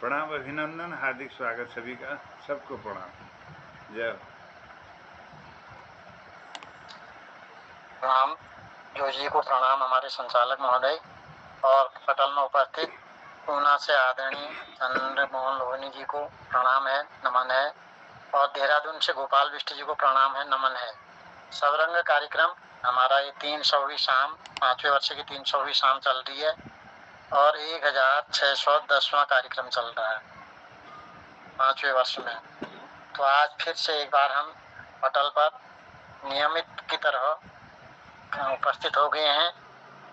प्रणाम, अभिनंदन, हार्दिक स्वागत सभी का, सबको प्रणाम। जय हो। प्रणाम जोशी को प्रणाम हमारे संचालक महोदय और पटल में उपस्थित पूना से आदरणीय चंद्र मोहन लोहनी जी को प्रणाम है, नमन है, और देहरादून से गोपाल बिष्ट जी को प्रणाम है, नमन है। सबरंग कार्यक्रम हमारा ये 300वीं शाम, 5वें वर्ष की 300वीं शाम चल रही है और 1610वां कार्यक्रम चल रहा है 5वें वर्ष में। तो आज फिर से एक बार हम पटल पर नियमित की तरह उपस्थित हो गए हैं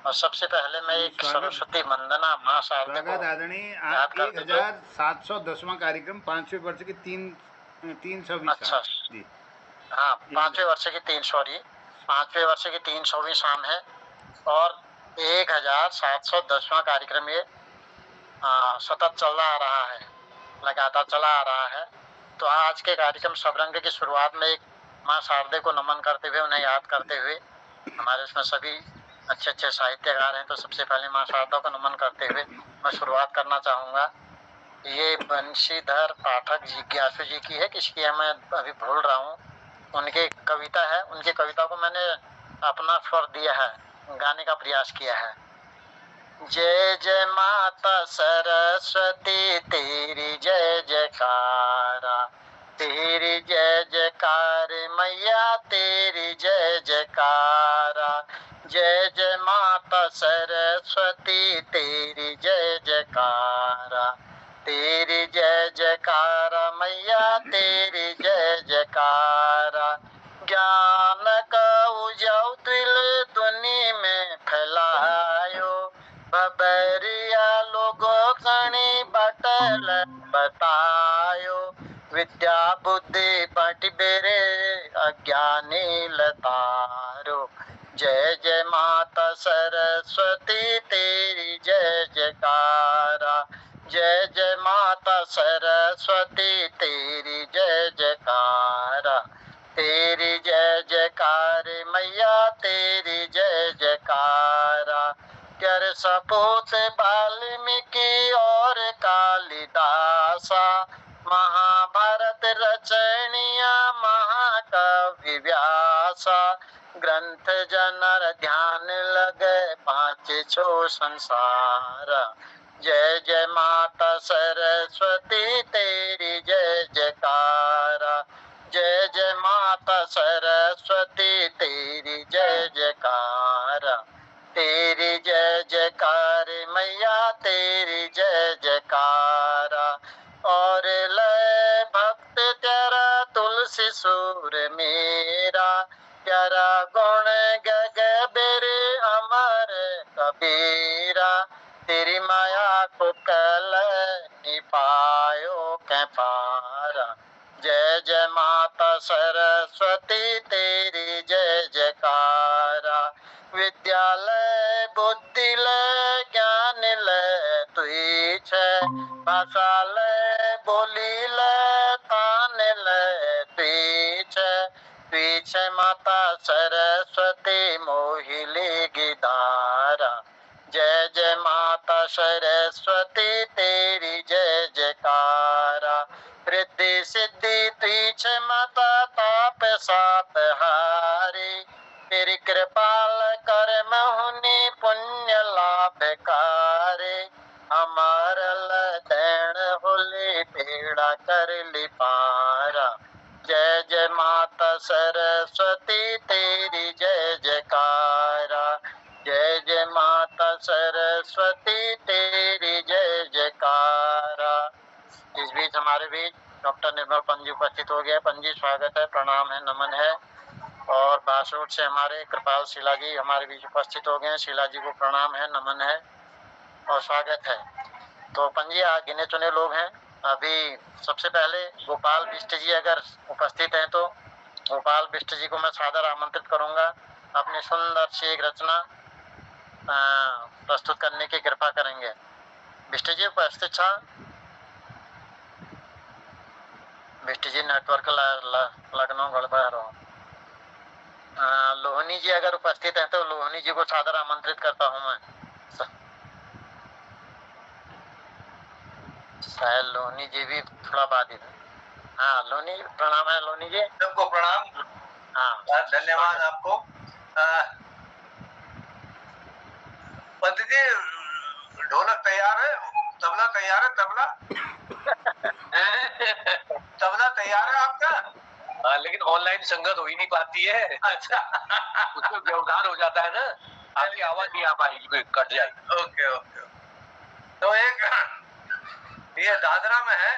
और सबसे पहले मैं एक सरस्वती वंदना माँ शारदा को आदरणीय, याद आप करते हुए 1710वां कार्यक्रम 5वें वर्ष की 300वीं अच्छा जी, हाँ 5वें वर्ष की 5वें वर्ष की 300वीं शाम है और 1710वां कार्यक्रम ये सतत चला आ रहा है, लगातार चला आ रहा है। तो आज के कार्यक्रम सबरंग की शुरुआत में एक माँ शारदे को नमन करते हुए, उन्हें याद करते हुए, हमारे उसमें सभी अच्छे अच्छे साहित्यकार हैं, तो सबसे पहले माँ शारदा को नमन करते हुए मैं शुरुआत करना चाहूँगा। ये बंशीधर पाठक जिज्ञासु जी की है, किसकी है मैं अभी भूल रहा हूँ। उनकी कविता है, उनकी कविता को मैंने अपना स्वर दिया है, गाने का प्रयास किया है। जय जय माता सरस्वती तेरी जय जयकारा, तेरी जय जयकार मैया तेरी जय जयकारा। जय जय माता सरस्वती तेरी जय जयकारा, तेरी जय जयकारा मैया तेरी जय जयकारा। ज्ञान का उजाउतिल दुनी में फैलायो, बबरिया लोगो कणी बटल बतायो। विद्या बुद्धि बट बेरे अज्ञानी लतारो। जय जय माता सरस्वती तेरी जय जयकारा, जय जय माता सरस्वती तेरी जय जयकारा, तेरी जय जयकार मैया तेरी जय जयकारा। कर सपूत वाल्मीकि और कालिदासा, महाभारत रचनिया महाकवि व्यासा। ग्रंथ जनर ध्यान लगे पाँच छो संसार। जय जय माता सरस्वती तेरी जय जयकारा, जय जय माता सरस्वती तेरी जय जयकारा, तेरी जय जयकार मैया तेरी जय जयकारा। और लय भक्त तेरा तुलसी सुर मेरा, तेरा गुण गग बेरे अमर कबीरा। तेरी माया को कल निपायो कै पारा। जय जय माता सरस्वती तेरी जय जयकारा। विद्यालय बुद्धिलय ज्ञान लय तुई छे, भाषालय बोलीलय तान लय तुई छे। तुई छे माता सरस्वती मोहिली गिदारा। जय जय माता सरस्वती तेरी जय जयकारा। रिद्धि सिद्धि तुई छे माता ताप साप हारी। तेरी कृपाल कर महुनि पुण्य लाभकारी। हमार लैण होली पीड़ा कर ली पारा। जय जय माता सरस्वती तेरी जय जयकारा, जय जय माता सरस्वती तेरी जय जयकारा। इस बीच हमारे बीच डॉक्टर निर्मल पंजी उपस्थित हो गए। पंजी स्वागत है, प्रणाम है, नमन है। और बासुट से हमारे कृपाल शिला जी हमारे बीच उपस्थित हो गए हैं। शिला जी को प्रणाम है, नमन है और स्वागत है। तो पंजी गिने चुने लोग हैं। अभी सबसे पहले गोपाल बिष्ट जी अगर उपस्थित हैं तो गोपाल बिष्ट जी को मैं सादर आमंत्रित करूंगा अपनी सुंदर सी एक रचना प्रस्तुत करने की कृपा करेंगे। बिष्ट जी उपस्थित छा? बिष्ट जी नेटवर्क लगनो गड़बड़ रहो। लोहनी जी अगर उपस्थित है तो लोहनी जी को सादर आमंत्रित करता हूं मैं। शायद लोनी जी भी थोड़ा बाधित है। हाँ लोनी, प्रणाम है लोनी जी। सबको प्रणाम। हाँ धन्यवाद आपको। पंडित जी, ढोलक तैयार है, तबला तैयार है, तबला तबला तैयार है आपका? हाँ, लेकिन ऑनलाइन संगत हो ही नहीं पाती है। अच्छा उसमें व्यवधान हो जाता है ना, आपकी आवाज नहीं आ पाएगी, कट जाएगी। Okay okay. तो एक ये दादरा में है,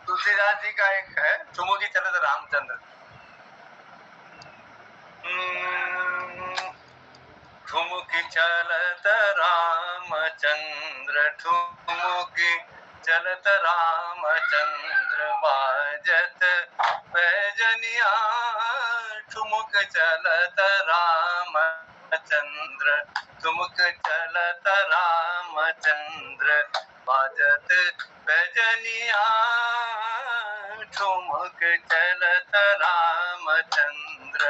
तुलसीदास जी का एक है, चुमुकी चलत रामचंद्र। ठुमुकी चलत रामचंद्र, ठुमुकी चलत रामचंद्र, बाजत पैजनिया। ठुमुक चलत रामचंद्र, ठुमुक चलत रामचंद्र, बाजत पैजनिया। ठुमुक चलत रामचंद्र,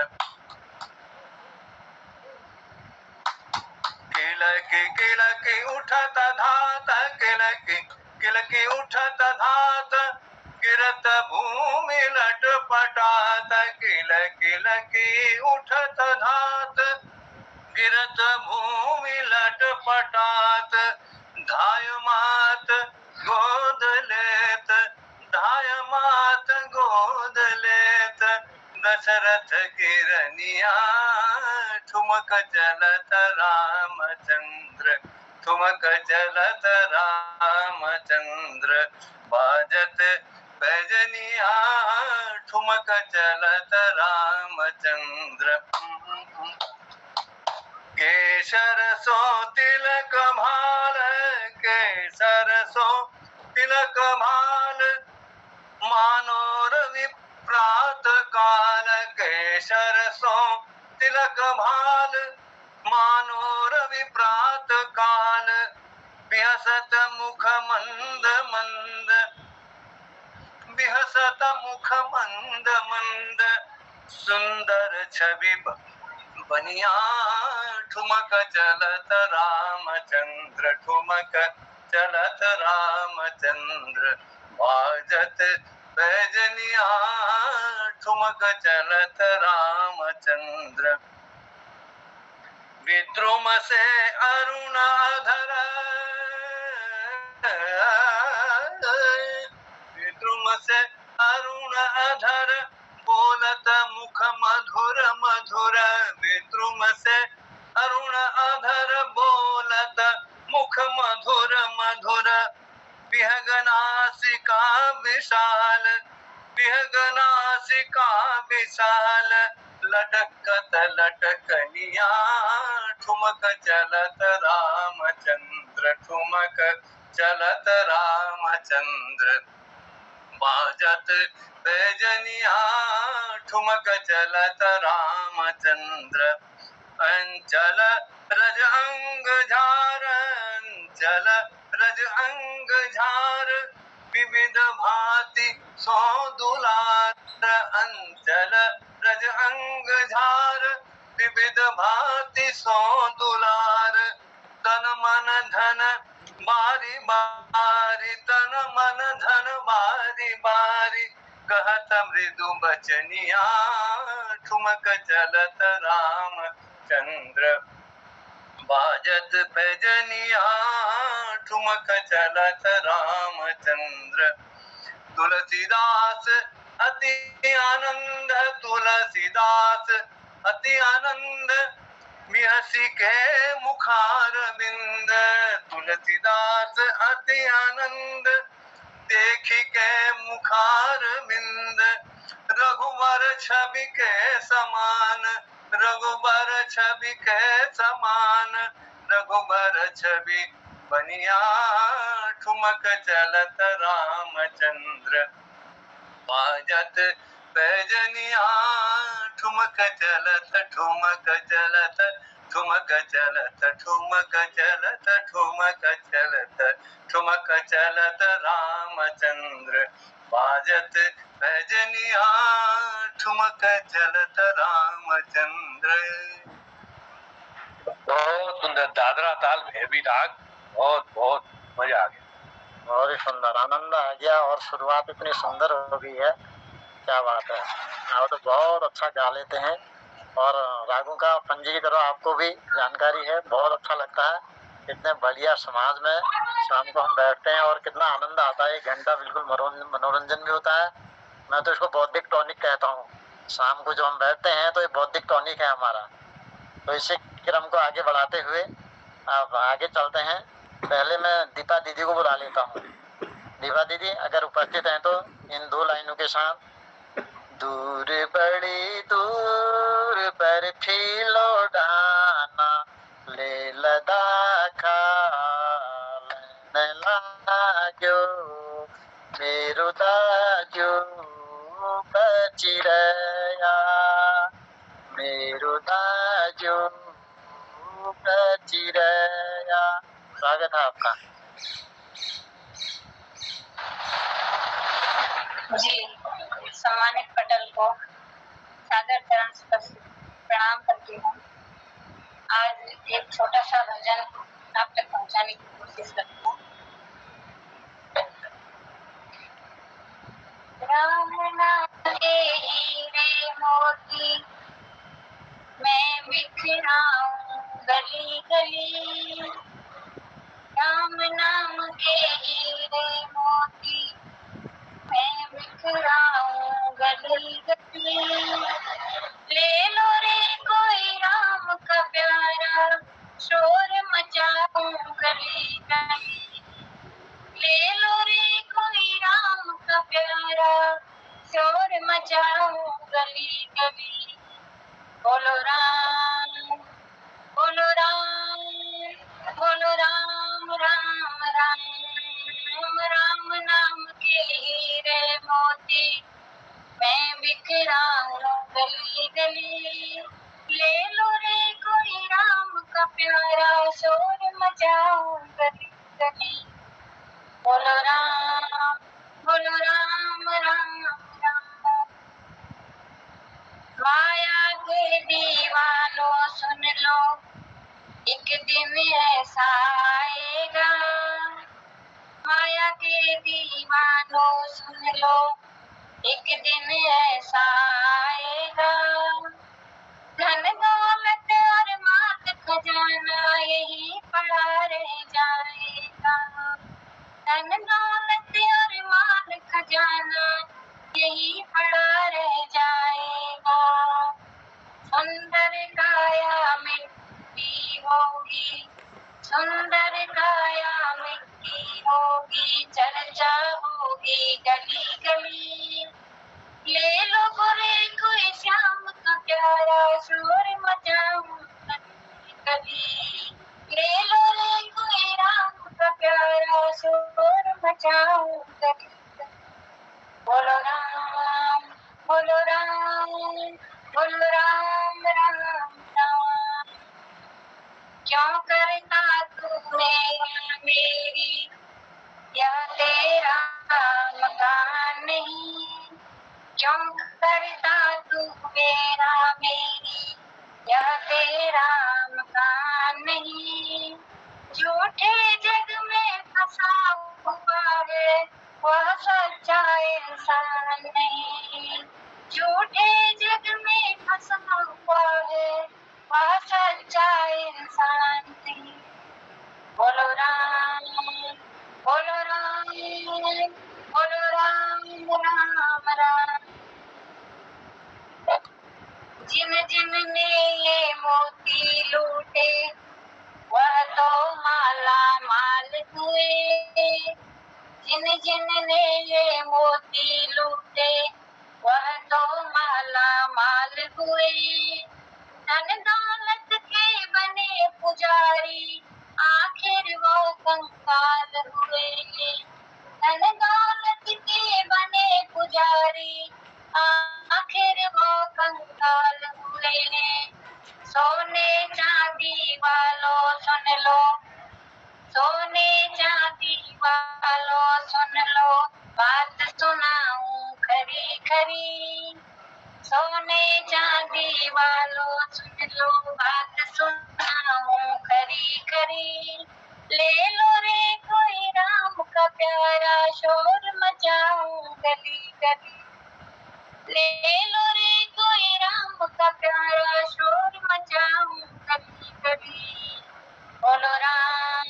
किलकी किलकी उठत धात, किलकी किलकी उठत धात, गिरत भूमि लटपटात। किलकी लकी उठत धात, गिरत भूमि लटपटात। धाय मात गोद लेत, धाय मात गोद लेत, दशरथ गिरनिया। ठुमक चलत रामचंद्र, ठुमक चलत रामचंद्र, बाजत पैजनिया। ठुमक चलत रामचंद्र, केसर सो तिलक भाल, केसर सो तिलक भाल, मानो रवि प्रात काल। केसर सो तिलक भाल, मानो रवि प्रात काल। बिहसत मुख मंद मंद, बिहसत मुख मंद मंद, सुंदर छवि बनिया। ठुमक चलत रामचंद्र, ठुमक चलत रामचंद्र, बाजत पैजनिया। ठुमक चलत रामचंद्र, विद्रुम से अरुण अधर, विद्रुम से अरुण अधर, बोलत मुख मधुर मधुर। विद्रुम से अरुण अधर, बोलत मुख मधुर मधुर। विहगनासिका विशाल, विहगनासिका विशाल, लटकत लटकनिया। ठुमक चलत रामचंद्र, ठुमक चलत रामचंद्र, बाजत पैजनिया। ठुमक चलत रामचंद्र, अंचल रज अंग झार, अंचल रज अंग झार, विविध भांति सो दुलार। अंचल रज अंग झार, विविध भांति सो दुलार। तन मन धन बारी बारी, तन मन धन बारी बारी, कहत मृदु बचनिया। ठुमक चलत रामचंद्र, बाजत पैजनिया। ठुमक चलत रामचंद्र, तुलसीदास अति आनंद, तुलसीदास अति आनंद, बिहसी के मुखार बिंद। तुलसीदास अति आनंद, देखी के मुखार बिंद। रघुवर छवि के समान, रघुबर छवि के समान, रघुबर छवि बनिया। ठुमक चलत रामचंद्र, बाजत पैजनिया। ठुमक चलत, ठुमक चलत, ठुमक चलत, ठुमक चलत, ठुमक चलत, ठुमक चलत रामचंद्र, बाजत पैजनिया। ठुमक चलत रामचंद्र। बहुत सुंदर दादरा ताल भैरवी राग, बहुत बहुत मजा आ गया। बहुत ही सुंदर, आनंद आ गया और शुरुआत इतनी सुंदर हो गई है, क्या बात है। आप तो बहुत अच्छा गा लेते हैं और रागों का पंजी की तरह आपको भी जानकारी है, बहुत अच्छा लगता है। इतने बढ़िया समाज में शाम को हम बैठते हैं और कितना आनंद आता है, 1 घंटा बिल्कुल मनोरंजन भी होता है। मैं तो इसको बौद्धिक टॉनिक कहता हूँ। शाम को जो हम बैठते हैं तो ये बौद्धिक टॉनिक है हमारा। तो इसी क्रम को आगे बढ़ाते हुए अब आगे चलते हैं। पहले मैं दीपा दीदी को बुला लेता हूँ। दीपा दीदी अगर उपस्थित हैं तो इन 2 लाइनों के साथ। दूर बड़ी दूर बर्फी लौटाना ले लदाखा लागो मेरो दाजो बची रया मेरो दाजो बची रया। स्वागत है आपका। जी, सम्मानित पटल को सादर चरण स्पर्श प्रणाम करती हूँ। आज एक छोटा सा भजन आप तक पहुँचाने की कोशिश करती हूँ। राम नाम के हीरे मोती मैं बिखराऊं गली गली, राम नाम के हीरे मोती मैं बिखराऊं गली गली। ले लो रे कोई राम का प्यारा शोर मचाऊं गली गली। ले लो रे कोई राम का प्यारा शोर मचाऊं गली गली। बोलो राम बोलो राम बोलो राम राम राम। राम नाम के हीरे मोती मैं बिखराऊं गली गली। ले लो रे कोई राम का प्यारा शोर मचाऊं गली गली। बोलो राम राम राम। माया के दीवानों सुन लो एक दिन ऐसा आएगा। माया के दीवानों सुन लो एक दिन ऐसा आएगा। धन दौलत और मात खजाना यही पड़ा रह जाएगा। धन दौलत और माल खजाना यही पड़ा रह जाएगा। सुंदर काया मिट्टी होगी, सुंदर काया मिट्टी होगी, चर्चा होगी गली गली। ले लो गोरे कोई श्याम का प्यारा शोर मचाऊं गली गली। ले लो रे कोई राम का प्यारा शोर मचाऊं गली गली। बोलो राम बोलो राम बोलो राम राम राम। क्यों करता तू मेरी यह तेरा मकान नहीं। क्यों करता तू मेरा मेरी यह तेरा मकान नहीं। झूठे जग में फंसा हुआ है वह सच्चा इंसान नहीं। झूठे जग में फंसा हुआ है वह सच्चा इंसान नहीं। बोलो राम बोलो राम बोलो राम राम राम। जिन जिन ने ये मोती लूटे वह तो माला माल हुए। जिन जिन ने ये मोती लूटे वह तो माला माल हुए। धन दौलत के बने पुजारी आखिर वो कंगाल हुए। धन दौलत के बने पुजारी आखिर वो कंगाल हुए। सोने चांदी वालों सुन लो, सोने चांदी वालों सुन लो, बात सुनाऊं खरी खरी। सोने चांदी वालों सुन लो बात सुनाऊं खरी खरी, ले लो रे कोई राम का प्यारा शोर मचाऊं गली गली, ले लो रे कोई राम का प्यारा शोर मचाऊं गली गली। बोलो राम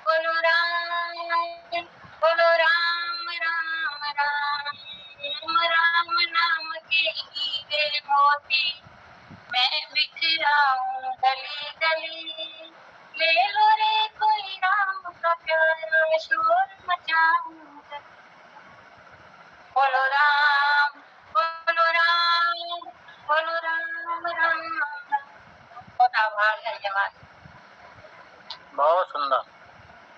बोलो राम बोलो राम राम राम, राम नाम के हीरे मोती मैं बिखराऊं गली गली, ले लो रे कोई राम का प्यारा शोर मचाऊं गली। बोलो राम बोलो राम बोलो राम राम राम। बहुत आभार, धन्यवाद। बहुत सुंदर।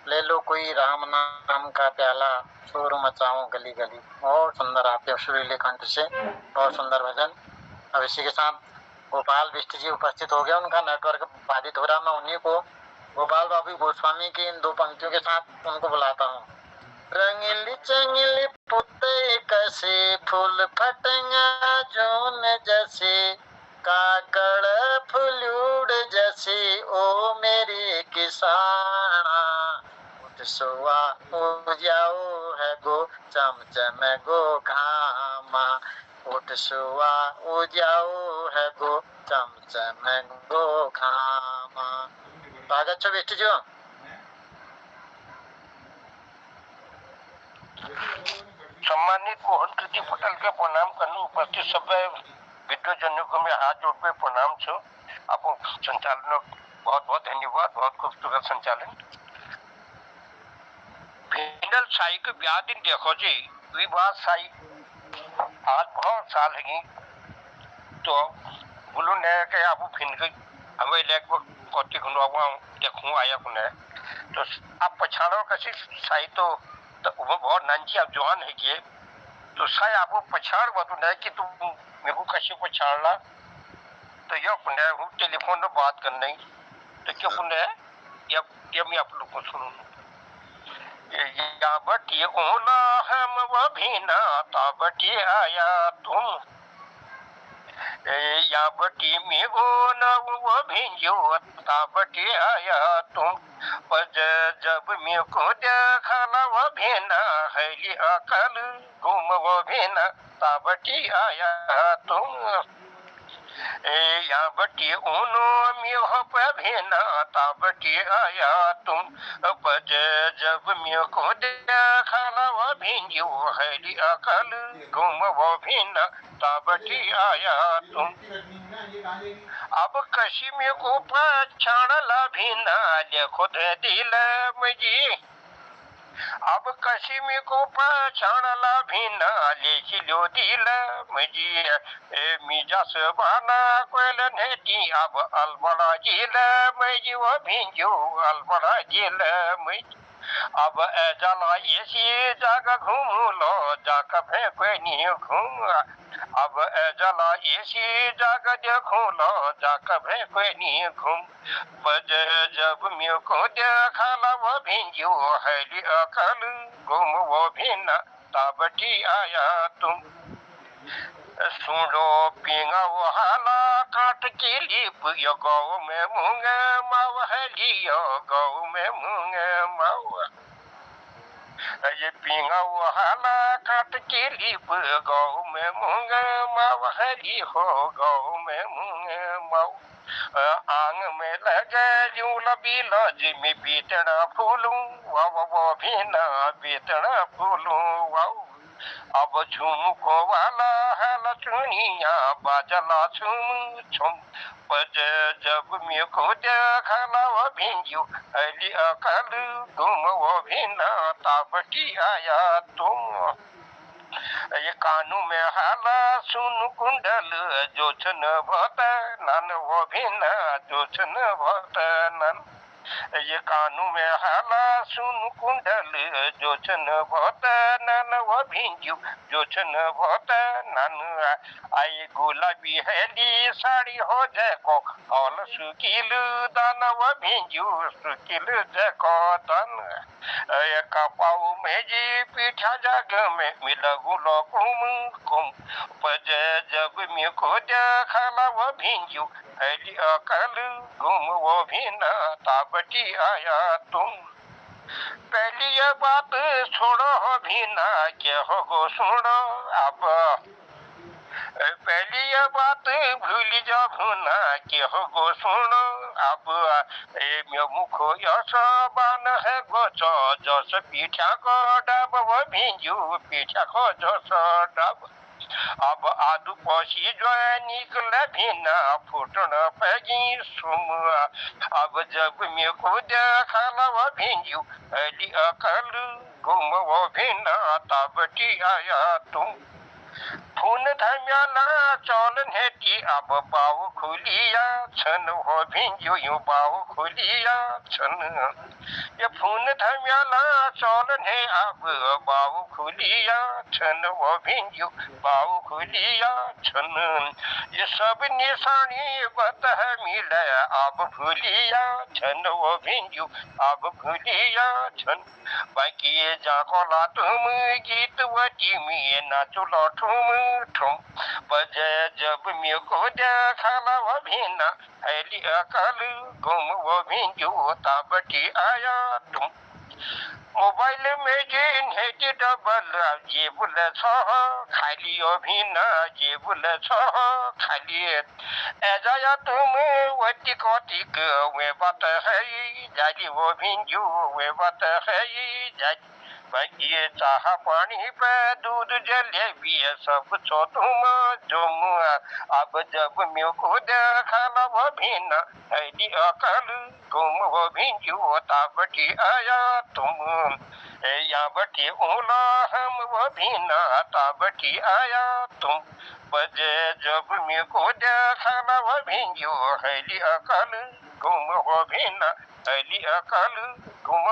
ले लो कोई राम नाम का प्याला शोर मचाऊं गली गली। बहुत सुंदर आपके सुरीले कंठ से, बहुत सुंदर भजन। अब इसी के साथ गोपाल बिष्ट जी उपस्थित हो गया, उनका नेटवर्क बाधित हो रहा। मैं उन्हीं को गोपाल बाबू गोस्वामी की इन दो पंक्तियों के साथ उनको बुलाता हूँ। रंगीली चंगीली पुते कसे फूल फटेंगा जोन जैसे, काकड़ फुलूड़ जैसे ओ मेरे किसाना, उठ सुआ हो जाओ है गो चमचम गो घामा, उठ सुआ हो जाओ है गो चमचम गो घामा। स्वागत छो बिष्ट जी। सम्मानित मोहन कृति पटेल के प्रणाम करने उपस्थित सब विद्वजनों को मैं हाथ जोड़ के प्रणाम छो। आपको संचालन बहुत बहुत धन्यवाद, बहुत खूबसूरत संचालन। भिंडल साई के ब्याह दिन देखो जी, विवाह साई आज बहुत साल है तो बोलो ने के आपू फिन के हमें लेक कोटी खुनवा देखूं आया कुने तो आप पछाड़ो कसी साई तो वो बहुत नांची आप जवान है कि तो साई आपको पछाड़ बतू नहीं कि तुम मेरे को कैसे पछाड़ना, तो ये कुने हूँ टेलीफोन में बात करने तो क्यों कुने ये मैं आप लोग को सुनूं। या बटी ओला हम वो भीना ताबटी आया तुम, या बटी में ओला वो भिंजो ताबटी आया तुम, पर जब मेरे को देखा ना वो भीना हैली अकल घूम वो भीना ताबटी आया तुम, या बटी ऊनो मियो पभेना ताबटी आया तुम, बज जब मियो को देखा वो भिंजो हैली अकल घूम वो भीना ताबटी आया तुम। अब कशी में को पछाड़ला भीना देखो दिल मुझी, अब कशी में को पछाड़ला भीना लेखी लो दिल मुझी, मीजा से बाना कोयल नेटी अब अलबड़ा जिल मुझी वो भिंजो अलबड़ा जिल मुझी, अब जला ऐसी जगह घूम लो जाकर फेंको नहीं घूम, अब जला ऐसी जगह देखो लो जाकर फेंको नहीं घूम, बज जब मेरे को देखा ला वो भिंजो हैली अकल घूम वो भिन्न ताबटी आया तुम, सुनो पिंगा वो हाला काट की लिप यो गौ में मूंगे माव हैली यो गौ में मूंगे माव, ये पिंगा वो हाला काट की लिप गौ में मूंगे माव हैली हो गौ में मूंगे माव, आंग में लगे जूल बीला जिमी बीतना फूलूं वाव वो भीना बीतना फूलूं वाव, अब झूम को वाला है लचुनिया बाजला झूम झूम, बज जब मेरे को देखा ना वो भिंजो हैली अकल घूम वो भीना ताबटी आया तुम, ये कानू में हाला सुन कुंडल जोचन भत नन वो भीना जोचन भत नन, ये कानू में हाला सुन कुंडल जोचन भत नन व भिंजू जो छन भोत नन आई गुलाबी हेली साड़ी हो जको हॉल सुकिल दान व भिंजू सुकिल जको दन कपाऊ में जी पीठा जग में मिलगु लोकुम कुम पज जब में को देखला वो भिंजू हेली अकल गुम वो भी न ताबटी आया तुम पहली ये बात छोड़ो हो भी ना के हो गो सुनो अब पहली ये बात भूल जा भूना के हो गो सुनो अब मुखो यश बान है गोचो जस पीठा को डब वो भिंजू पीठा को जस डब अब आदु पसी जो निकले भिना फुटन पैगी सुम अब जब मैं को देखला वो भिंजू अली अकल गुम वो भिना तबटी आया तुम फून धम्याला चौलन हेटी अब बाऊ खुलिया छन हो भिंजू यू बाऊ खुलिया छन ये फून धम्याला चौलन है अब बाऊ खुलिया छन वो भिंजू बाऊ खुलिया छन ये सब निशानी बत है मिले अब भूलिया छन वो भिंजू अब भूलिया छन बाकी ये जाको ला तुम गीत वटी में नाचो लौटूम ठुम बजे जब मैं को देखला वो भिना हेली अकल गुम वो भिंजू ताबटी आया तुम मोबाइल में जिन हेटी डबल जेबुल छ खाली अभिना जेबुल छ खाली एजाया तुम वटी कोटिक वे बात है जाली वो भिंजू वे बात है जाली बाकी चाह पानी पे दूध जलेबी सब छो तुम जुम अब जब मैं को देखला वो भिना हेली अकल गुम वो भिंजू ताबटी आया तुम या बटी ओला हम वो भिना ताबटी आया तुम बजे जब मैं को देखला वो भिंजू हेली अकल गुम वो भिना हेली अकल गुम।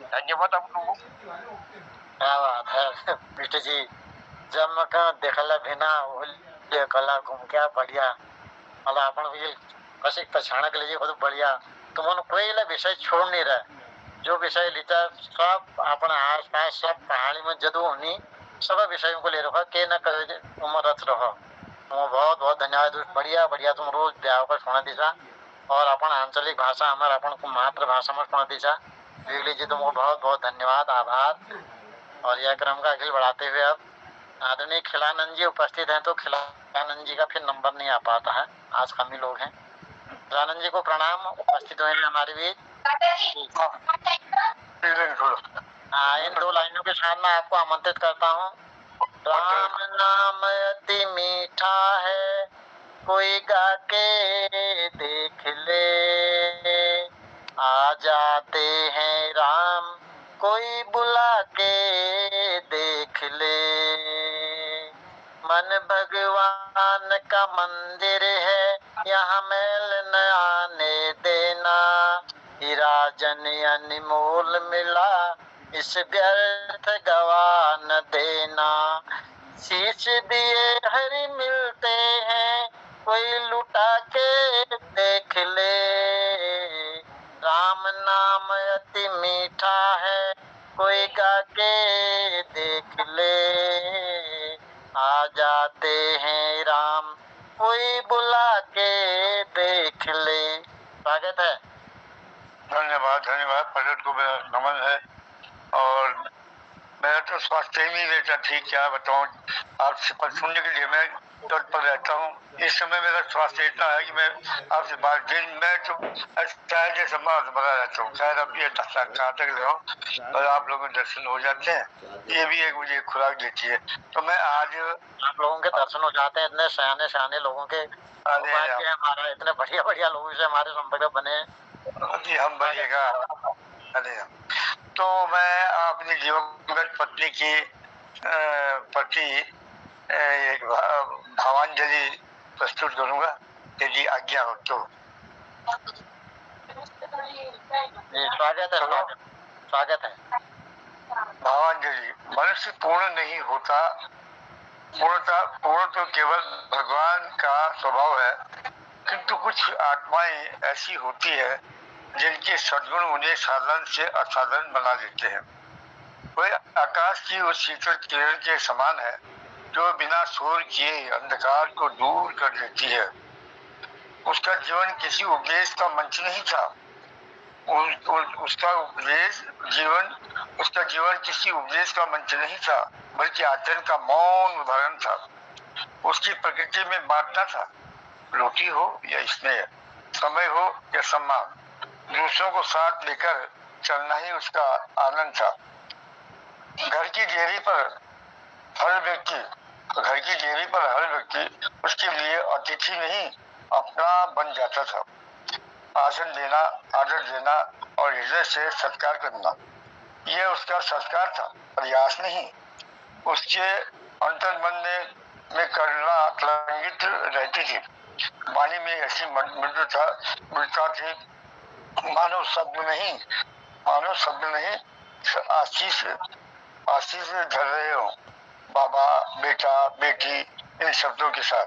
धन्यवाद आप लोगों। क्या बात है बेटे जी, जब मैं देखला भिना होली कला घूम क्या बढ़िया मतलब अपन भी कसे पछाण के लिए बहुत बढ़िया तुमन कोई ला विषय छोड़ नहीं रहा, जो विषय लेता सब अपने आस पास सब कहानी में जदू होनी सब विषयों को ले रखा के न करे उम्र रथ रहो। तुम बहुत बहुत धन्यवाद, बढ़िया बढ़िया तुम रोज ब्याह पर सुना दिशा और अपन आंचलिक भाषा हमारे अपन को मातृभाषा में सुना दिशा। बिगली जी तुमको बहुत बहुत धन्यवाद आभार। और यह क्रम का आगे बढ़ाते हुए अब आदरणीय खिलानंद जी उपस्थित हैं, तो खिलानंद जी का फिर नंबर नहीं आ पाता है, आज कम ही लोग हैं। खिलानंद जी को प्रणाम, उपस्थित हुए हैं हमारे बीच। इन दो लाइनों के साथ मैं आपको आमंत्रित करता हूँ। राम नाम अति मीठा है, कोई गा के देख ले, आ जाते हैं राम कोई बुला के देख ले। मन भगवान का मंदिर है, यहाँ मैल न आने देना, हीरा जन अनमोल मिला, इस व्यर्थ गवा न देना। शीश दिए हरि मिलते हैं, कोई लुटा के देख ले। राम नाम अति मीठा है, कोई गा के देख ले, आ जाते हैं राम कोई बुला के देख ले। स्वागत है। धन्यवाद धन्यवाद, प्रगट को नमन है। और मेरा तो स्वास्थ्य ही नहीं रहता ठीक, क्या बताऊँ आपसे पर सुनने के लिए मैं तत्पर रहता हूँ। इस समय मेरा स्वास्थ्य इतना है कि मैं आपसे बात दिन में तो चाहे जैसे बना रहता हूँ। खैर अब ये कहाँ तक ले और आप लोगों के दर्शन हो जाते हैं, ये भी एक मुझे खुराक देती है। तो मैं आज आप लोगों के दर्शन हो जाते हैं, इतने सयाने लोगों के हमारा इतने बढ़िया बढ़िया लोगों से हमारे संपर्क बने जी, हम बनेगा। अरे तो मैं अपनी दिवंगत पत्नी की प्रति एक भावांजलि प्रस्तुत करूंगा, यदि आज्ञा हो तो। स्वागत है, स्वागत है। भावांजलि। मनुष्य पूर्ण नहीं होता, पूर्ण तो केवल भगवान का स्वभाव है, किंतु कुछ आत्माएं ऐसी होती है जिनके सद्गुण उन्हें साधारण से असाधारण बना देते हैं। वह आकाश की उस शीतल किरण के समान है जो बिना शोर किए अंधकार को दूर कर देती है। उसका जीवन किसी उपदेश का मंच नहीं था। उसका जीवन किसी उपदेश का मंच नहीं था, बल्कि आचरण का मौन उदाहरण था। उसकी प्रकृति में बांटना था, रोटी हो या स्नेह, समय हो या सम्मान, दूसरों को साथ लेकर चलना ही उसका आनंद था। घर की देहरी पर हर व्यक्ति उसके लिए अतिथि नहीं अपना बन जाता था। आसन देना, आदर देना और हृदय से सत्कार करना, यह उसका संस्कार था, प्रयास नहीं। उसके अंतर्मन में करुणा तरंगित रहती थी। वाणी में ऐसी मृदुता थी, मानव शब्द नहीं आशीष धर रहे हो, बाबा, बेटा, बेटी, इन शब्दों के साथ।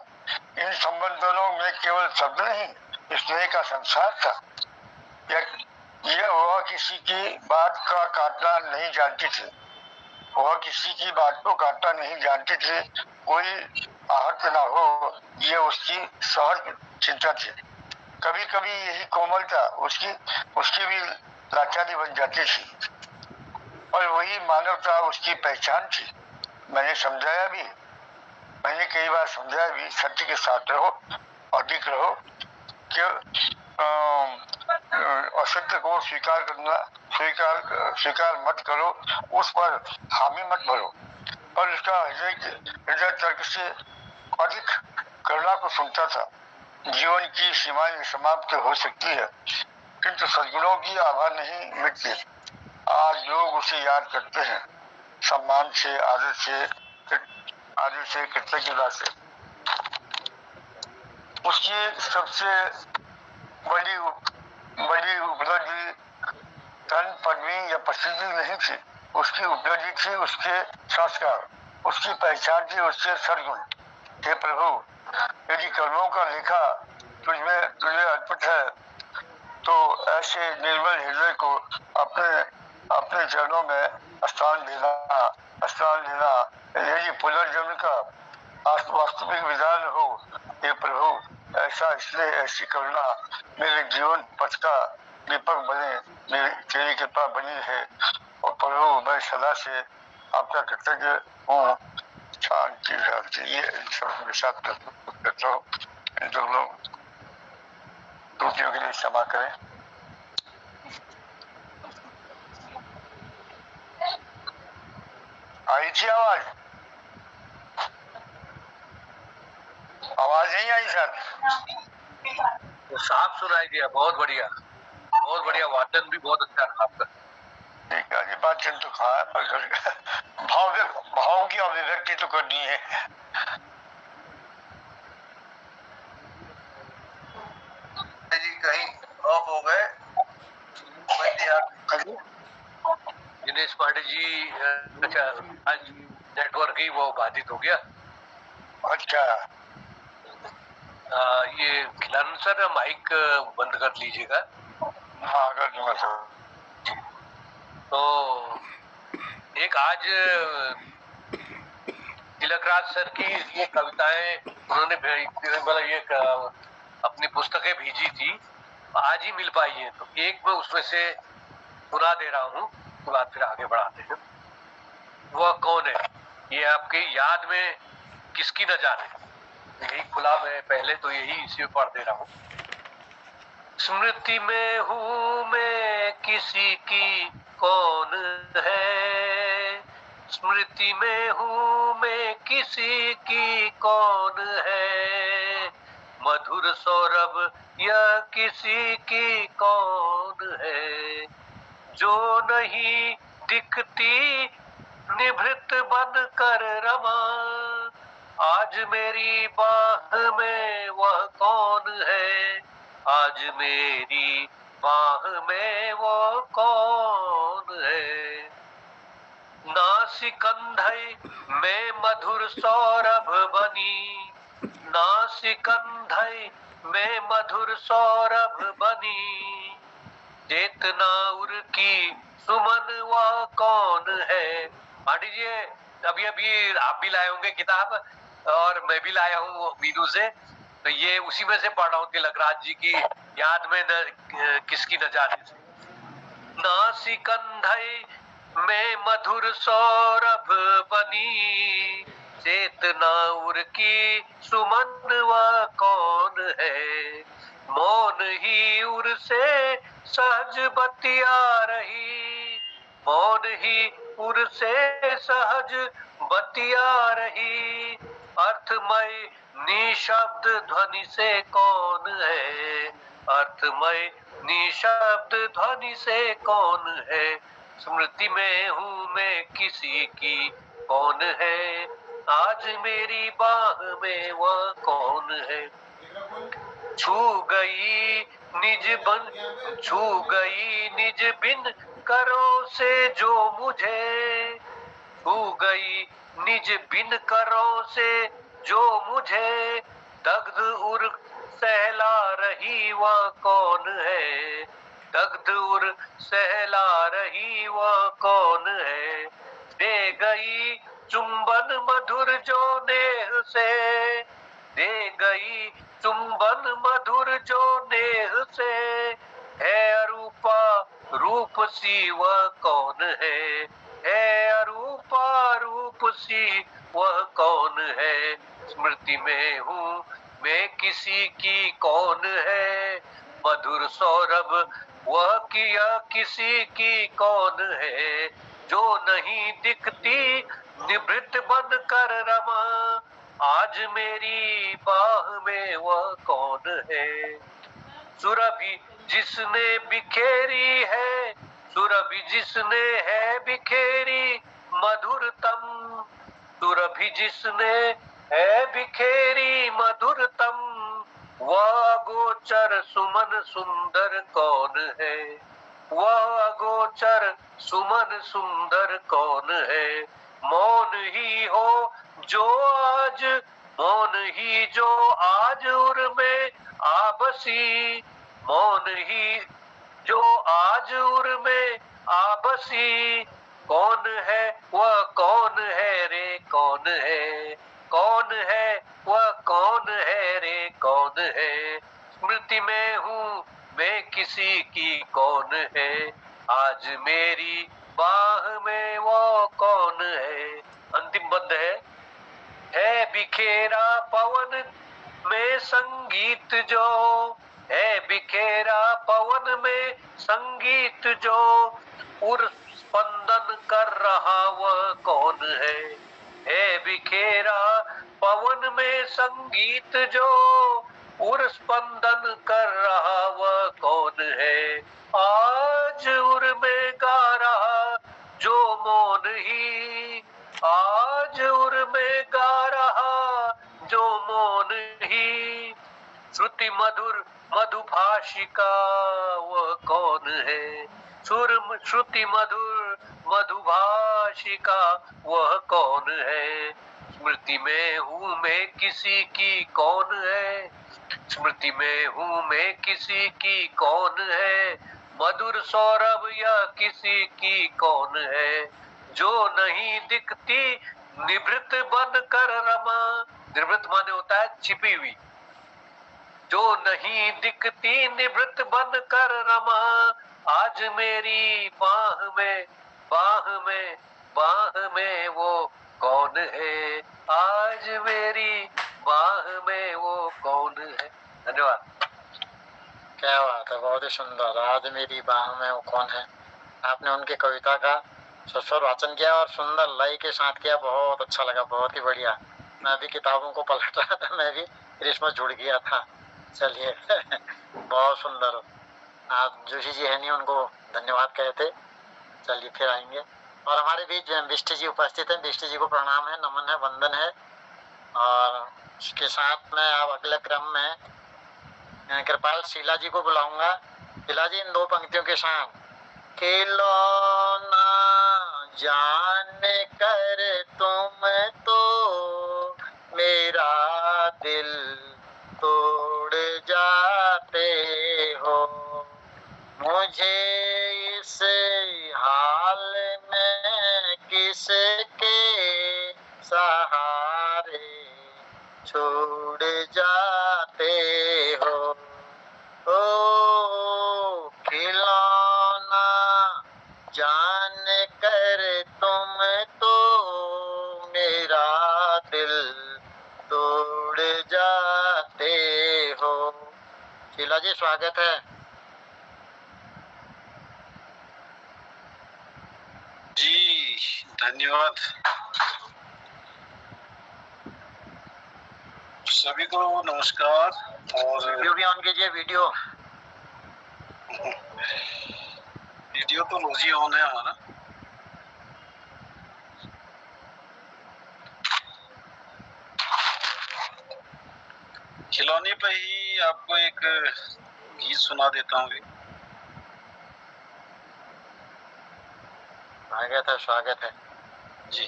इन संबंधों में केवल शब्द नहीं, स्नेह का संसार था। यह वह किसी की बात का काटना नहीं जानती थी, कोई आहत ना हो, यह उसकी सहज चिंता थी। कभी कभी यही कोमलता उसकी भी लाचारी बन जाती थी, और वही मानवता उसकी पहचान थी। मैंने कई बार समझाया भी, सत्य के साथ रहो, अधिक रहो, असत्य को स्वीकार मत करो, उस पर हामी मत भरो, और उसका हृदय तर्क से अधिक करुणा को सुनता था। जीवन की सीमाएं समाप्त हो सकती है, किंतु सद्गुणों की आभा नहीं मिटती। आज लोग उसे याद करते हैं, सम्मान से, आदर से, कृतज्ञता से। उसकी सबसे बड़ी उपलब्धि धन, पदवी या प्रसिद्धि नहीं थी। उसकी उपलब्धि थी उसके संस्कार, उसकी पहचान थी उसके सद्गुण। हे प्रभु, यदि कर्मों का लेखा तुझे अर्पित है, तो ऐसे निर्मल हृदय को अपने चरणों में स्थान देना। यदि पुनर्जन्म का वास्तविक विधान हो, हे प्रभु, ऐसी करुणा मेरे जीवन पथ का दीपक बने, तेरी कृपा बनी है। और प्रभु, मैं सदा से आपका कृतज्ञ हूँ। शांति ये सब के साथ करता हूँ। जो लोग त्रुटियों के लिए क्षमा करें। आई थी आवाज नहीं आई सर? तो साफ सुनाई दिया। बहुत बढ़िया वाचन भी बहुत अच्छा रहा आपका। ठीक है, वाचन तो कहा है, पर भाव की अभिव्यक्ति तो करनी है। जी कहीं ऑफ हो गए? दिनेश पांडे जी, अच्छा, आज नेटवर्क ही वो बाधित हो गया। अच्छा, ये खिलान सर, माइक बंद कर लीजिएगा। हाँ, कर दूंगा सर। तो एक आज तिलकराज सर की ये कविताएं उन्होंने मतलब ये अपनी पुस्तकें भेजी थी, आज ही मिल पाई है, तो एक मैं उसमें से सुना दे रहा हूँ, उसके बाद फिर आगे बढ़ाते हैं। वह कौन है, ये आपके याद में किसकी न जाने, यही खुला मैं पहले तो यही इसी में पढ़ दे रहा हूँ। स्मृति में हूँ मैं किसी की कौन है, स्मृति में हूँ मैं किसी की कौन है, मधुर सौरभ या किसी की कौन है, जो नहीं दिखती निभृत बन कर रमा, आज मेरी बाह में वह कौन है, आज मेरी बाह में वो कौन है। नासिकंधई में मधुर सौरभ बनी, नासिकंधई में मधुर सौरभ बनी, चेतना उर की सुमन वह कौन है। पांडे जी अभी अभी आप भी लाए होंगे किताब और मैं भी लाया हूँ मीनू से, तो ये उसी में से पढ़ रहा हूँ तिलकराज जी की याद में किसकी न जाने से। नासिकंधई में मधुर सौरभ बनी, चेतना उर की सुमन वह कौन है। मौन ही उर से सहज बतिया रही, मौन ही उर से सहज बतिया रही, अर्थमय निशब्द ध्वनि से कौन है, अर्थमय निशब्द ध्वनि से कौन है। स्मृति में हूँ मैं किसी की कौन है, आज मेरी बाह में वह कौन है। छू गई निज बिन करो से जो मुझे, छू गई निज बिन करो से जो मुझे, दग्ध उर सहला रही वह कौन है, दग्ध उर सहला रही वह कौन है। दे गई चुंबन मधुर जो नेह से, दे गई चुंबन मधुर जो नेह से, है अरूपा रूप सी वह कौन है अरूपा रूप सी वह कौन है। स्मृति में हूँ मैं किसी की कौन है, मधुर सौरभ वह किया किसी की कौन है। जो नहीं दिखती निभृत बन कर रमा, आज मेरी बाह में वह कौन है। सुरभि जिसने बिखेरी है, सुरभि जिसने है बिखेरी मधुरतम, सुरभि जिसने है बिखेरी मधुरतम, वह गोचर सुमन सुंदर कौन है, वह गोचर सुमन सुंदर कौन है। मौन ही हो जो आज, मौन ही जो आज उर में आबसी, मौन ही जो आज उर में आबसी, कौन है वह कौन है रे कौन है, कौन है वह कौन है रे कौन है। स्मृति में हूँ मैं किसी की कौन है, आज मेरी बाह में वो कौन है। अंतिम बंद है बिखेरा पवन में संगीत जो, है बिखेरा पवन में संगीत जो, उर स्पंदन कर रहा वह कौन है बिखेरा पवन में संगीत जो, उर स्पंदन कर रहा वह कौन है। आज उर में गा रहा जो मौन ही, आज उर में गा रहा जो मौन ही, श्रुति मधुर मधुभाषिका वह कौन है, श्रुति मधुर मधुभाषिका वह कौन है। स्मृति में हूँ मैं किसी की कौन है, स्मृति में हूँ मैं किसी की कौन है। मधुर सौरभ या किसी की कौन है, जो नहीं दिखती निवृत्त बन कर रमा। निवृत्त माने होता है छिपी हुई, जो नहीं दिखती निवृत्त बन कर रमा, आज मेरी बाह में बाह में बाह में वो कौन है, आज मेरी बाह में वो कौन है। धन्यवाद। क्या बात है, बहुत ही सुंदर। आज मेरी बाह में वो कौन है। आपने उनकी कविता का सस्वर वाचन किया और सुंदर लय के साथ किया, बहुत अच्छा लगा, बहुत ही बढ़िया। मैं भी किताबों को पलट रहा था, मैं भी इसमें जुड़ गया था। चलिए बहुत सुंदर। आप जोशी जी है नहीं, उनको धन्यवाद कहते। चलिए फिर आएंगे। और हमारे बीच बिष्ट जी उपस्थित हैं, बिष्ट जी को प्रणाम है, नमन है, वंदन है। और इसके साथ में आप अगले क्रम में कृपाल शीला जी को बुलाऊंगा। शीला जी इन दो पंक्तियों के साथ, खिलौना जान कर तुम तो मेरा दिल तोड़ जाते हो। मुझे इस हाल में किसके सहारे छोड़ जाते हो। ओ खिलौना जान कर तुम तो मेरा दिल तोड़ जाते हो। शीला जी स्वागत है। जी धन्यवाद। सभी को नमस्कार। और वीडियो भी ऑन कीजिए। वीडियो तो रोज ही ऑन है हमारा। खिलौने पे ही आपको एक गीत सुना देता हूँ। स्वागत है जी।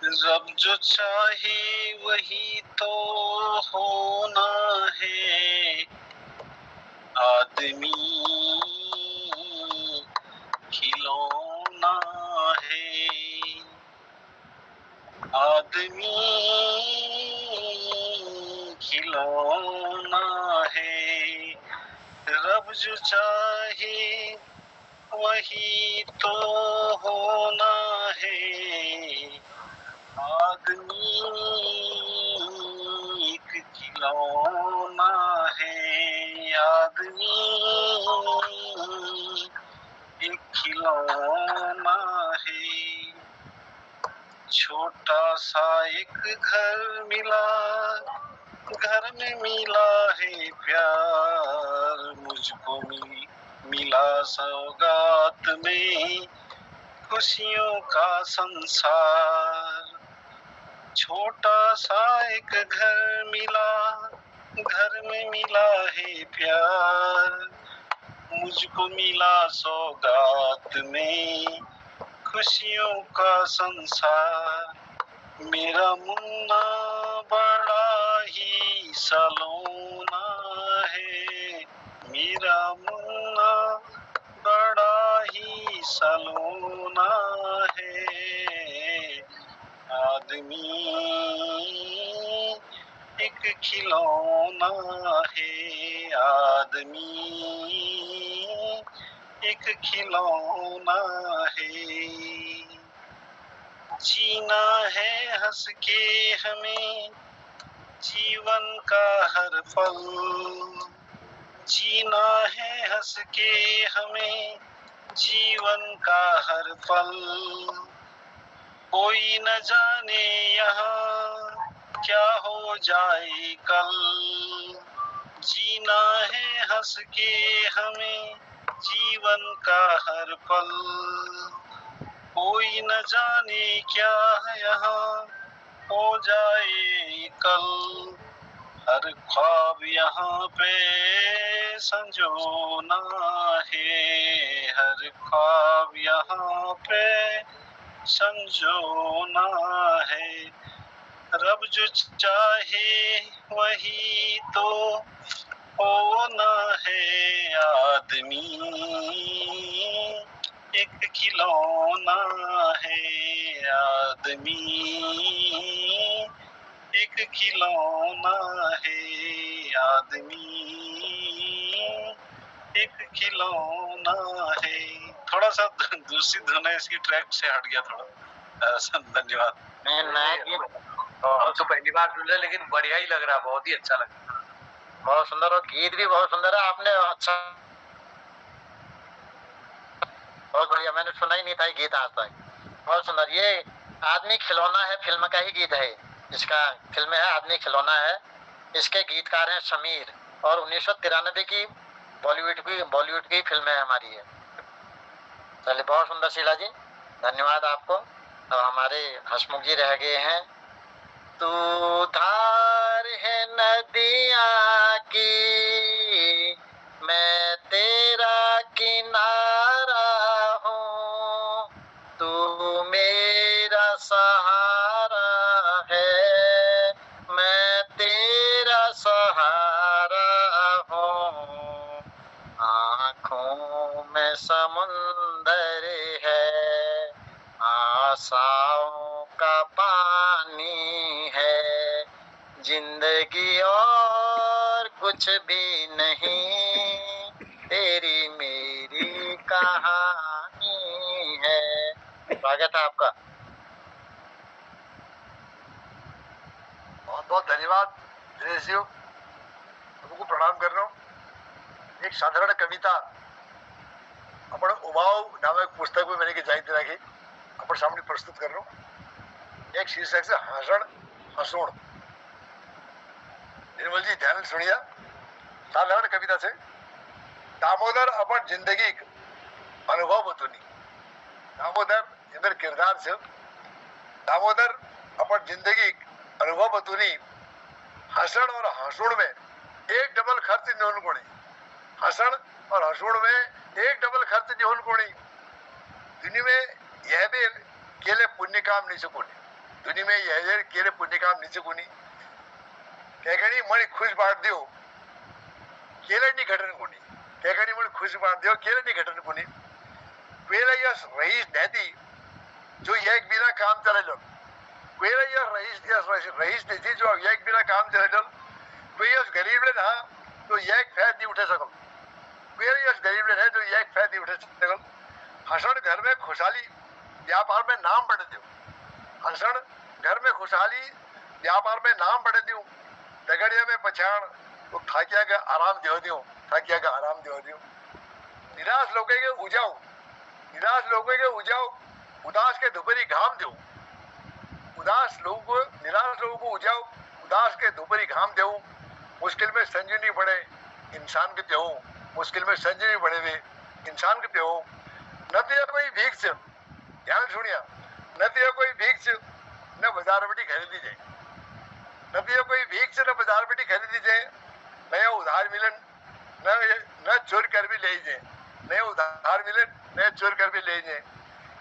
रब जो चाहे वही तो होना है, आदमी खिलौना है, आदमी खिलौना है। रब जो चाहे वही तो होना है, आदमी एक खिलौना है, आदमी एक खिलौना है। छोटा सा एक घर मिला, घर में मिला है प्यार, मुझको मिला सौगात में खुशियों का संसार। छोटा सा एक घर मिला, घर में मिला है प्यार, मुझको मिला सौगात में खुशियों का संसार। मेरा मुन्ना बड़ा ही सलोना है, मेरा मुन्ना बड़ा ही सलोना है, आदमी एक खिलौना है, आदमी एक खिलौना है। जीना है हंस के हमें जीवन का हर पल, जीना है हंस के हमें जीवन का हर पल। कोई न जाने यहाँ क्या हो जाए कल, जीना है हंस के हमें जीवन का हर पल। कोई न जाने क्या यहाँ हो जाए कल, हर ख्वाब यहाँ पे संजोना है, हर ख्वाब यहाँ पे संजोना है। रब जो चाहे वही तो होना है, आदमी एक खिलौना है, आदमी एक खिलौना है, आदमी एक खिलौना है। थोड़ा सा दूसरी धुन है इसकी, ट्रैक से हट गया थोड़ा। धन्यवाद। हम तो पहली बार सुन रहे, लेकिन बढ़िया ही लग रहा, बहुत ही अच्छा लग रहा, बहुत सुंदर। और गीत भी बहुत सुंदर है। आपने अच्छा, बहुत बढ़िया। मैंने सुना ही नहीं था ये गीत आज तक। बहुत सुंदर। ये आदमी खिलौना है फिल्म का ही गीत है, इसका फिल्म है आदमी खिलौना है। इसके गीतकार हैं समीर, और 1993 की बॉलीवुड की फिल्म है हमारी है। चलिए, बहुत सुंदर शीला जी, धन्यवाद आपको। अब हमारे हसमुख जी रह गए हैं। तू धार है नदियाँ की, मैं तेरा किनारा हूँ, में समुंदर है, आशाओं का पानी है, जिंदगी और कुछ भी नहीं, तेरी मेरी कहानी है। स्वागत है आपका। बहुत बहुत धन्यवाद दिनेश जी, तुमको प्रणाम कर रहा हूँ। एक साधारण कविता अपन उमाओ नामक पुस्तक में मैंने की जाहिर तरह की अपन सामने प्रस्तुत कर रहा हूँ। एक शीर्षक से हसण हसूण। निर्मल जी ध्यान से सुनिए, साधारण कविता से। दामोदर अपन जिंदगी अनुभव बतूनी। दामोदर इधर किरदार से दामोदर अपन जिंदगी अनुभव बतूनी। हसण और हसूण में एक डबल खर्च नहीं कोणी। हसण और हसूण में एक डबल खर्च नहीं कोणी। दुनिया में यह भी केले पुण्य काम नहीं सकोनी। दुनिया में यह केले पुण्य काम नहीं सकोनी। कहकणी मणि खुश बांट दियो केले नहीं घटन कोणी। कहकणी मणि खुश बांट दियो केले नहीं घटन कोणी। पेला यस रईस नहती जो एक बिना काम चले लो। पेला यस रईस नहती जो एक बिना काम चले लो। कोई यस गरीब ने ना तो एक फैद नहीं उठे सको। पेला यस गरीब ने है जो एक फैद नहीं उठे सको। हसण घर में खुशहाली व्यापार में नाम बढ़े दियो। हसण घर में खुशहाली व्यापार में नाम बढ़े दियो। दगड़िया में पछाण तो थाकिया का आराम देव दियो। थाकिया का आराम देव दियो। निराश लोगे के उजाओ। निराश लोगों के उजाओ उदास के दोपहरी घाम दो। उदास लोगों को निराश लोगों को उजाओ उदास के दोपहरी घाम दो। मुश्किल में संजीवनी बने इंसान के प्यो। मुश्किल में संजीवनी बने हुए इंसान के प्यो। न तो कोई भीख से, ध्यान सुनिया, न तो कोई भीख से न बाजार बटी खरीदी जाए। न तो कोई भीख से न बाजार बटी खरीदी जाए। नया उधार मिलन न चोर कर भी ले जाए। नया उधार मिलन नए चोर कर भी ले जाए।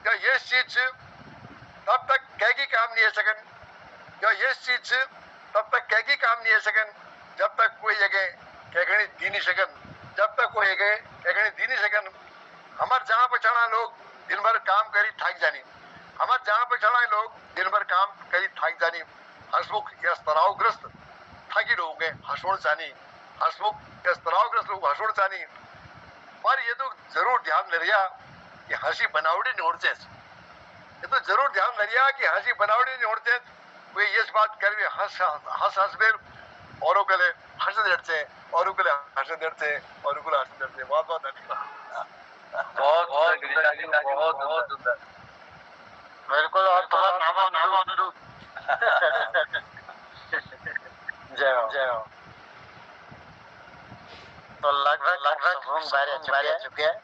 क्या ये चीज तब तक कह की काम नहीं है सकन। क्या ये चीज तब तक कह की काम नहीं है सकन जब तक कोई जगह कहकणी दी नहीं सकन। जब तक कोई जगह कहकणी दी नहीं सकन। हमार जहाँ पछाना लोग दिन भर काम करी थक जानी। हमार जहाँ पछाना लोग दिन भर काम करी थक जानी। हंसमुख या तनावग्रस्त थकी लोग हंसोड़ जानी। हंसमुख या तनावग्रस्त लोग हंसोड़ जानी। पर ये तो जरूर ध्यान रखिया कि हंसी बनावटी नहीं उड़ते। ये तो जरूर ध्यान रखिया कि हंसी बनावटी नहीं उड़ते। वे ये बात कर भी हंस बेर औरों के लिए हंस देते औरों के लिए हंस देते औरों के लिए हंस देते। बहुत बहुत धन्यवाद। बहुत सुंदर। बिल्कुल। और तुम्हारा नाम अनुरूप। जय हो जय हो। तो लगभग बारे चुके हैं।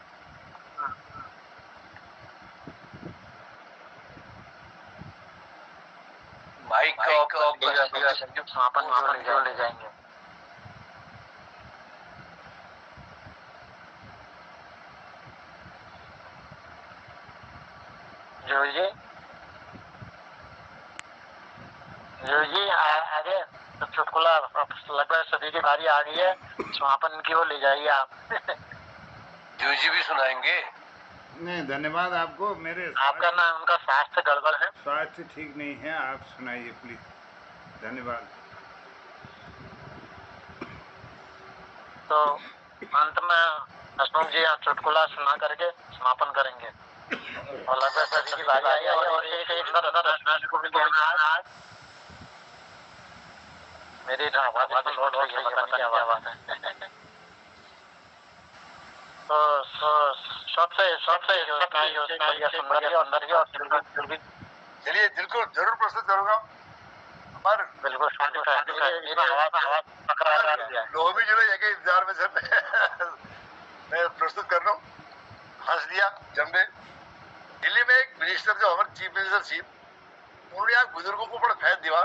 माइक को समापन ले जाएंगे। जो जी आगे तो चुटकुला लगभग सभी की बारी आ गई है। समापन की ओर ले जाइए आप। जूजी भी सुनाएंगे। नहीं धन्यवाद आपको। मेरे आपका नाम उनका स्वास्थ्य गड़बड़ है। स्वास्थ्य ठीक नहीं है। आप सुनाइए प्लीज। धन्यवाद। तो अंत में हसमुख जी आप चुटकुला सुना करके समापन करेंगे। और लगभग सभी की बारी आई है। और एक को भी आज मेरी आवाज लोड हो गई है। पता नहीं क्या बात है। तो सबसे चलिए बिल्कुल जरूर प्रस्तुत करूंगा। पर बिल्कुल लोग भी जो है एक इंतजार में से मैं प्रस्तुत कर रहा हूँ। हंस दिया जम्बे। दिल्ली में एक मिनिस्टर जो हमारे चीफ मिनिस्टर थी उन्होंने यहाँ बुजुर्गों को बड़ा फैद दिया।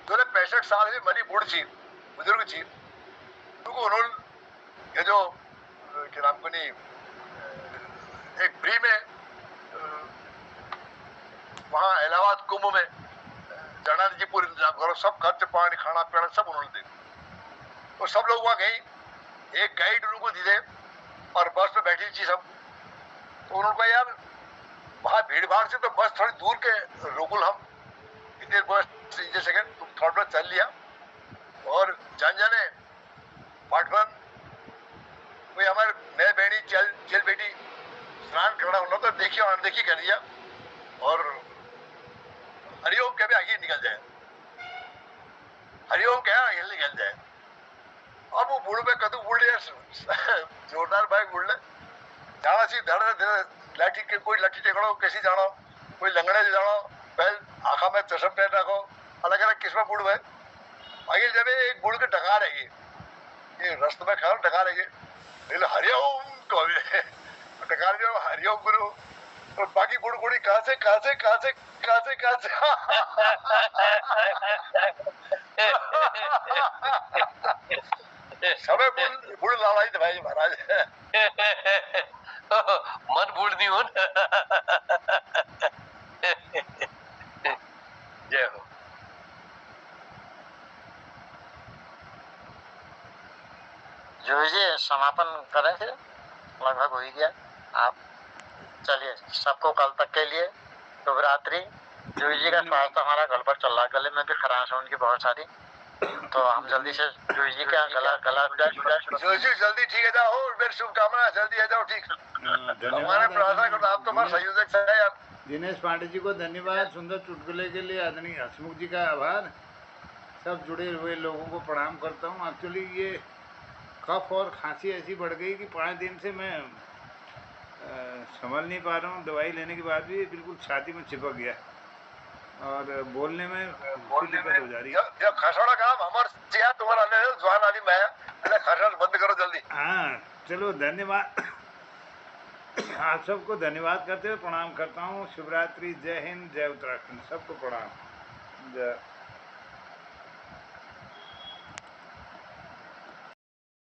जो 65 साल में मरी बूढ़ थी बुजुर्ग थी उनको उन्होंने ये जो क्या नाम को नहीं एक फ्री में वहाँ इलाहाबाद कुंभ में जाना जी पूरी इंतजाम करो। सब खर्च पानी खाना पीना सब उन्होंने दे। तो सब लोग वहाँ गए। एक गाइड उनको दी दे और बस में बैठी थी सब। तो उन्होंने कहा यार वहाँ भीड़ भाड़ से तो बस थोड़ी दूर के रोकुल हम इतने बस 3 सेकंड तुम थोड़ा चल लिया और जान जाने पाठवन कोई हमारे नए बहनी चल बेटी स्नान करना होना तो देखिए और अनदेखी कर दिया और हरिओम के भी आगे निकल जाए, हरिओम क्या आगे निकल जाए। अब वो बूढ़ पे कदू बूढ़ जोरदार भाई बूढ़ ले जाना सी धड़ धड़ लाठी के कोई लाठी टेकड़ो कैसी जानो कोई लंगड़े जानो पहल आँखा में चश्म पहन रखो अलग अलग किस्म बूढ़ है आगे जब एक बूढ़ के टका रहेगी ये रास्ते में खड़ा टका रहेगी हरिओम को टका जो हरिओम गुरु और बाकी बूढ़ बूढ़ी कहाँ से सबे बूढ़ लालाई थे भाई महाराज मन बूढ़ नहीं हो जय हो। जो जी समापन करें फिर लगभग हो ही गया। आप चलिए सबको कल तक के लिए शुभ रात्रि। जूही जी का स्वास्थ्य हमारा गड़बड़ चल रहा है, गले में भी खराश है उनकी बहुत सारी, तो हम जल्दी से जूही जी का गला जल्दी ठीक है जाओ, मेरी शुभकामना जल्दी आ जाओ ठीक। हमारे प्रार्थना करो आप तो संयोजक है आप। दिनेश पांडे जी को धन्यवाद, सुंदर चुटकुले के लिए आदरणीय हसमुख जी का आभार। सब जुड़े हुए लोगों को प्रणाम करता हूँ। एक्चुअली ये कफ और खांसी ऐसी बढ़ गई कि 5 दिन से मैं संभल नहीं पा रहा हूँ। दवाई लेने के बाद भी बिल्कुल छाती में चिपक गया और बोलने में दिक्कत हो जा रही है। खसड़ा काम हमारे तुम्हारा जवान आदमी मैं खसड़ा बंद करो जल्दी। हाँ चलो धन्यवाद। आप सबको धन्यवाद करते हुए प्रणाम करता हूँ। शिवरात्रि, जय हिंद, जय उत्तराखंड, सबको प्रणाम। जय